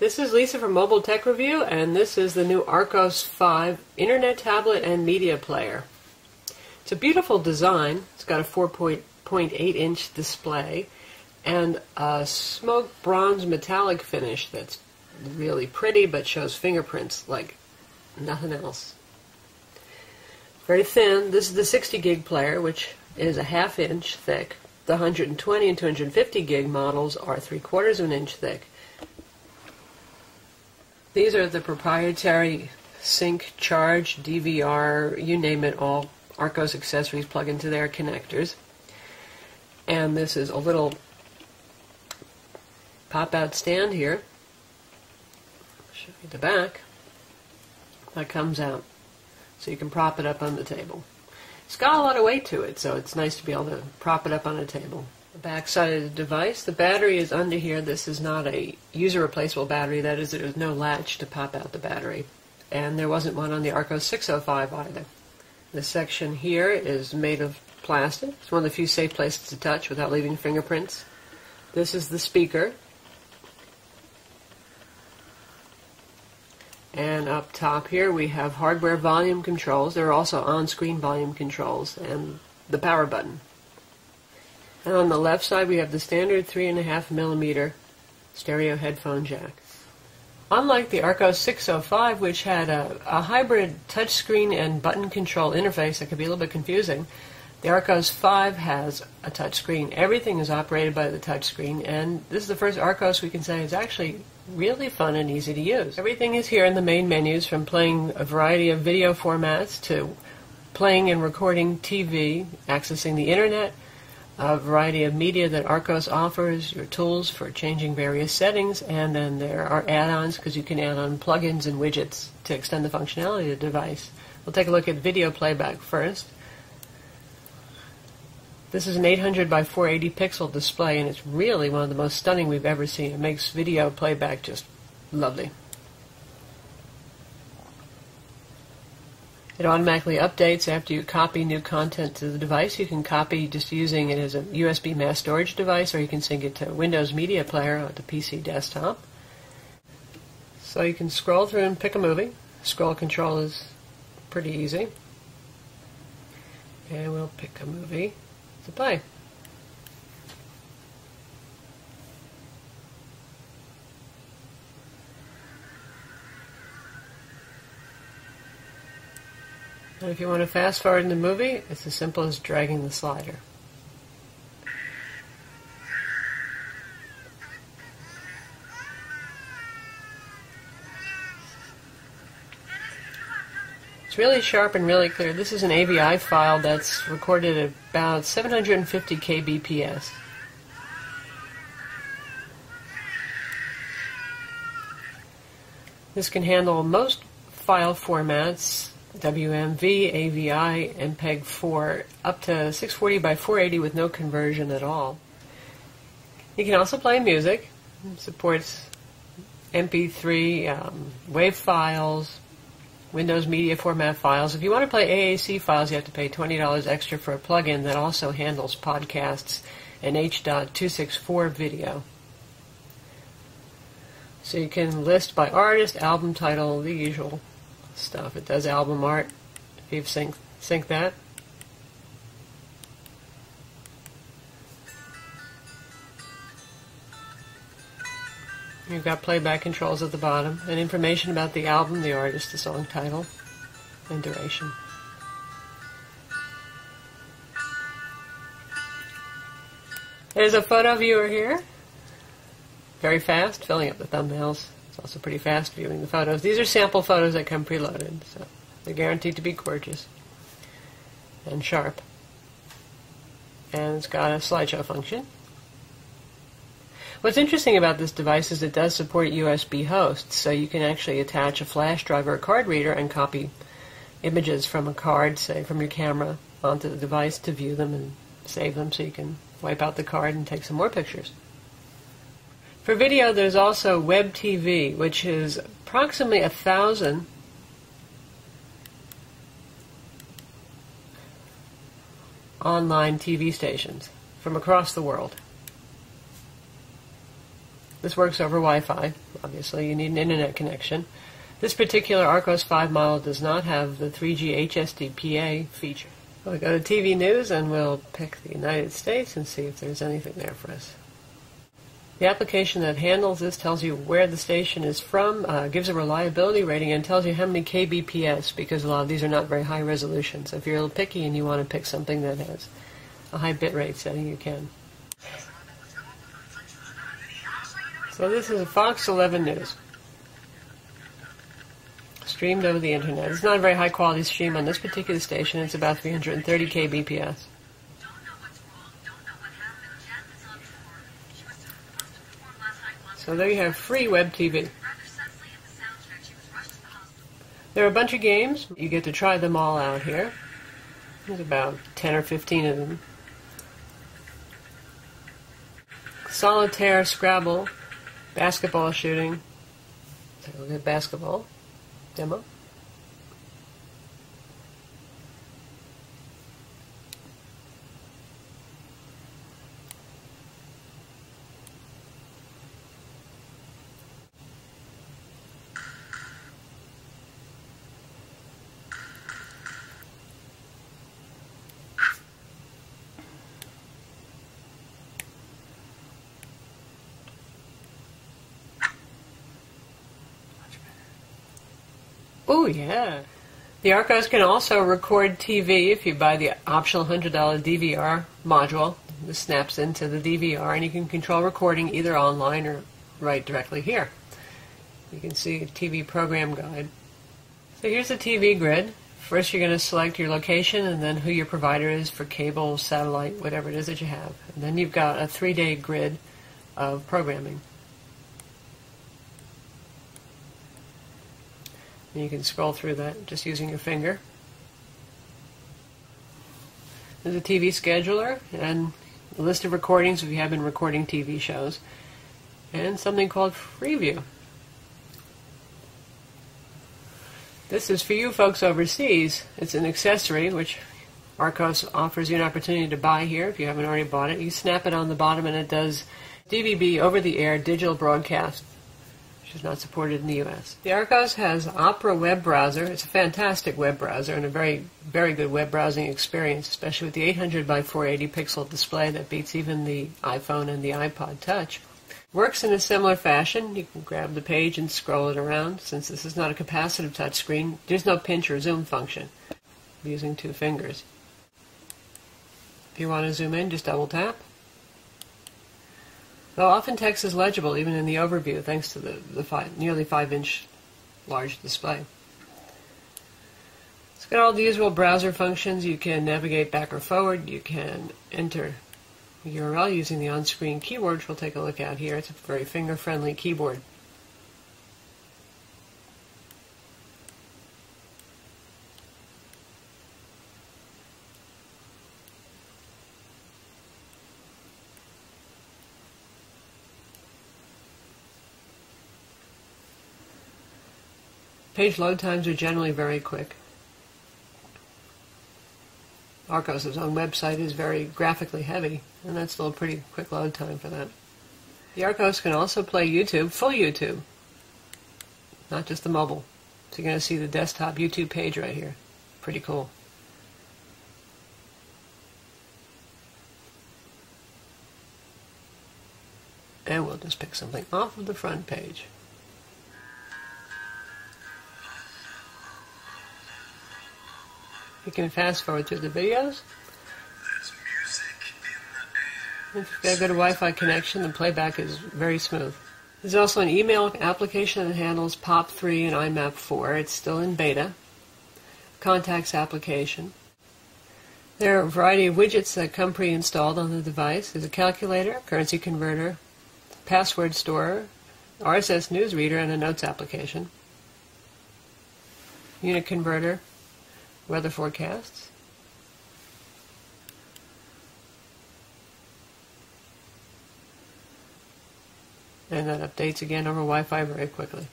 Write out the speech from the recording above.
This is Lisa from Mobile Tech Review, and this is the new Archos 5 Internet Tablet and Media Player. It's a beautiful design. It's got a 4.8-inch display and a smoked bronze metallic finish that's really pretty but shows fingerprints like nothing else. Very thin. This is the 60 gig player, which is a ½ inch thick. The 120 and 250 gig models are 3/4 of an inch thick. These are the proprietary sync, charge, DVR, you name it, all Archos accessories plug into their connectors. And this is a little pop-out stand here. I'll show you the back. That comes out, so you can prop it up on the table. It's got a lot of weight to it, so it's nice to be able to prop it up on a table. The back side of the device, the battery is under here. This is not a user replaceable battery. That is, there's no latch to pop out the battery. And there wasn't one on the Archos 605 either. This section here is made of plastic. It's one of the few safe places to touch without leaving fingerprints. This is the speaker. And up top here we have hardware volume controls. There are also on-screen volume controls and the power button. And on the left side we have the standard 3.5mm stereo headphone jack. Unlike the Archos 605, which had a hybrid touchscreen and button control interface that could be a little bit confusing, the Archos 5 has a touchscreen. Everything is operated by the touchscreen, and this is the first Archos we can say is actually really fun and easy to use. Everything is here in the main menus, from playing a variety of video formats to playing and recording TV, accessing the internet, a variety of media that Archos offers, your tools for changing various settings, and then there are add-ons because you can add on plugins and widgets to extend the functionality of the device. We'll take a look at video playback first. This is an 800 by 480 pixel display, and it's really one of the most stunning we've ever seen. It makes video playback just lovely. It automatically updates after you copy new content to the device. You can copy just using it as a USB mass storage device, or you can sync it to Windows Media Player on the PC desktop. So you can scroll through and pick a movie. Scroll control is pretty easy. And we'll pick a movie to play. And if you want to fast forward in the movie, it's as simple as dragging the slider. It's really sharp and really clear. This is an AVI file that's recorded at about 750 kbps. This can handle most file formats: WMV, AVI, MPEG-4, up to 640 by 480 with no conversion at all. You can also play music. It supports MP3, WAV files, Windows Media Format files. If you want to play AAC files, you have to pay $20 extra for a plugin that also handles podcasts and H.264 video. So you can list by artist, album title, the usual stuff. It does album art if you've sync that. You've got playback controls at the bottom and information about the album, the artist, the song title, and duration. There's a photo viewer here. Very fast, filling up the thumbnails. It's also pretty fast viewing the photos. These are sample photos that come preloaded, so they're guaranteed to be gorgeous and sharp. And it's got a slideshow function. What's interesting about this device is it does support USB hosts, so you can actually attach a flash drive or a card reader and copy images from a card, say from your camera, onto the device to view them and save them, so you can wipe out the card and take some more pictures. For video, there's also Web TV, which is approximately 1,000 online TV stations from across the world. This works over Wi-Fi. Obviously, you need an internet connection. This particular Archos 5 model does not have the 3G HSDPA feature. We'll go to TV News and we'll pick the United States and see if there's anything there for us. The application that handles this tells you where the station is from, gives a reliability rating, and tells you how many kbps, because a lot of these are not very high resolution. So if you're a little picky and you want to pick something that has a high bitrate setting, you can. So this is a Fox 11 News. Streamed over the internet. It's not a very high quality stream on this particular station. It's about 330 kbps. So there you have free web TV. There are a bunch of games. You get to try them all out here. There's about 10 or 15 of them. Solitaire, Scrabble, basketball shooting. Take a look at basketball demo. Oh, yeah. The Archos can also record TV if you buy the optional $100 DVR module. This snaps into the DVR, and you can control recording either online or right directly here. You can see a TV program guide. So here's the TV grid. First you're going to select your location and then who your provider is for cable, satellite, whatever it is that you have. And then you've got a 3-day grid of programming. And you can scroll through that just using your finger. There's a TV scheduler and a list of recordings if you have been recording TV shows. And something called Freeview. This is for you folks overseas. It's an accessory which Archos offers you an opportunity to buy here if you haven't already bought it. You snap it on the bottom and it does DVB over-the-air digital broadcast, which is not supported in the U.S. The Archos has Opera web browser. It's a fantastic web browser and a very, very good web browsing experience, especially with the 800 by 480 pixel display that beats even the iPhone and the iPod Touch. Works in a similar fashion. You can grab the page and scroll it around. Since this is not a capacitive touchscreen, there's no pinch or zoom function. I'm using 2 fingers. If you want to zoom in, just double tap. Though often text is legible even in the overview thanks to the nearly 5-inch large display. It's got all the usual browser functions. You can navigate back or forward. You can enter URL using the on-screen keyboard, which we'll take a look at here. It's a very finger-friendly keyboard. Page load times are generally very quick. Archos' own website is very graphically heavy, and that's still a pretty quick load time for that. The Archos can also play YouTube, full YouTube, not just the mobile. So you're going to see the desktop YouTube page right here. Pretty cool. And we'll just pick something off of the front page. You can fast forward through the videos. If you've got a good Wi-Fi connection, the playback is very smooth. There's also an email application that handles POP3 and IMAP4. It's still in beta. Contacts application. There are a variety of widgets that come pre-installed on the device. There's a calculator, currency converter, password store, RSS news reader, and a notes application. Unit converter. Weather forecasts. And that updates again over Wi-Fi very quickly.